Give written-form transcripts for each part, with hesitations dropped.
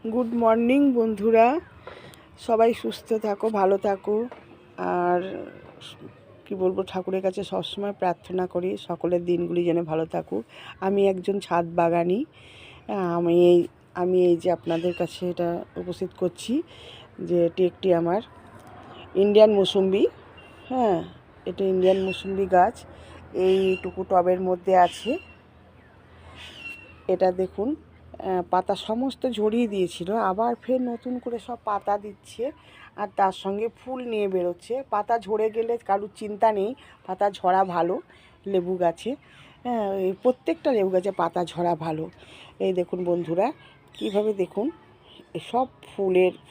Good morning বন্ধুরা, সবাই সুস্থ থাকো, ভালো থাকো। আর কি বলবো, ঠাকুরের কাছে সবসময় প্রার্থনা করি সকলের দিনগুলি যেন ভালো থাকুক। আমি একজন ছাদ বাগানি। আমি এই যে আপনাদের কাছে এটা উপস্থিত করছি যে এটি একটি আমার ইন্ডিয়ান মৌসুম্বি। হ্যাঁ, এটা ইন্ডিয়ান মৌসুম্বি গাছ এইটুকু টবের মধ্যে আছে। এটা দেখুন, পাতা সমস্ত ঝরিয়ে দিয়েছিল, আবার ফের নতুন করে সব পাতা দিচ্ছে আর তার সঙ্গে ফুল নিয়ে বেরোচ্ছে। পাতা ঝরে গেলে কারুর চিন্তা নেই, পাতা ঝরা ভালো লেবু গাছে। হ্যাঁ, এই প্রত্যেকটা লেবু গাছে পাতা ঝরা ভালো। এই দেখুন বন্ধুরা, কিভাবে দেখুন সব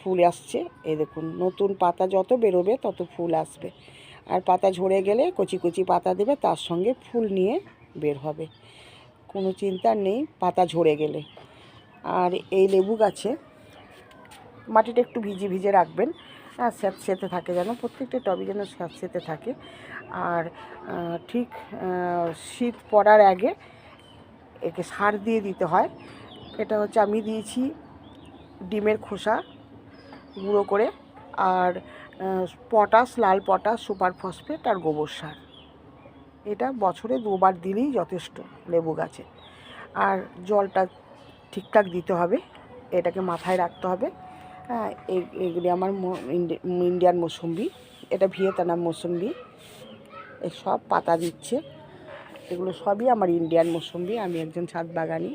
ফুল আসছে। এই দেখুন, নতুন পাতা যত বেরোবে তত ফুল আসবে, আর পাতা ঝরে গেলে কচি কচি পাতা দেবে, তার সঙ্গে ফুল নিয়ে বের হবে, কোনো চিন্তা নেই পাতা ঝরে গেলে। আর এই লেবু গাছে মাটিটা একটু ভিজে রাখবেন, আর স্যাঁতসেঁতে থাকে, যেন প্রত্যেকটা টবে যেন স্যাঁতসেঁতে থাকে। আর ঠিক শীত পড়ার আগে একে সার দিয়ে দিতে হয়। এটা হচ্ছে আমি দিয়েছি ডিমের খোসা গুঁড়ো করে, আর পটাশ, লাল পটাশ, সুপার ফসফেট আর গোবর সার। এটা বছরে 2 বার দিলেই যথেষ্ট লেবু গাছে। আর জলটা ঠিকঠাক দিতে হবে, এটাকে মাথায় রাখতে হবে। হ্যাঁ, এগুলি আমার ইন্ডিয়ান মৌসুম্বি, এটা ভিয়েতনাম মৌসুম্বি। এই সব পাতা দিচ্ছে, এগুলো সবই আমার ইন্ডিয়ান মৌসুম্বি। আমি একজন ছাদ বাগানি।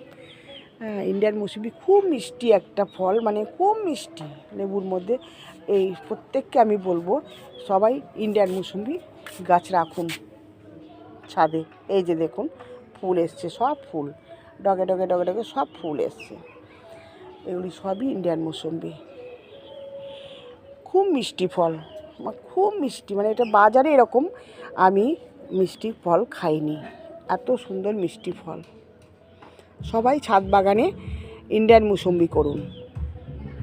হ্যাঁ, ইন্ডিয়ান মৌসুম্বি খুব মিষ্টি একটা ফল, মানে খুব মিষ্টি লেবুর মধ্যে। এই প্রত্যেককে আমি বলবো সবাই ইন্ডিয়ান মৌসুম্বি গাছ রাখুন ছাদে। এই যে দেখুন, ফুল এসছে, সব ফুল ডগে ডগে ডগে ডগে সব ফুল এসছে। এগুলি সবই ইন্ডিয়ান মৌসুম্বি। খুব মিষ্টি ফল, খুব মিষ্টি, মানে এটা বাজারে এরকম আমি মিষ্টি ফল খাইনি, এত সুন্দর মিষ্টি ফল। সবাই ছাদ বাগানে ইন্ডিয়ান মৌসুম্বি করুন।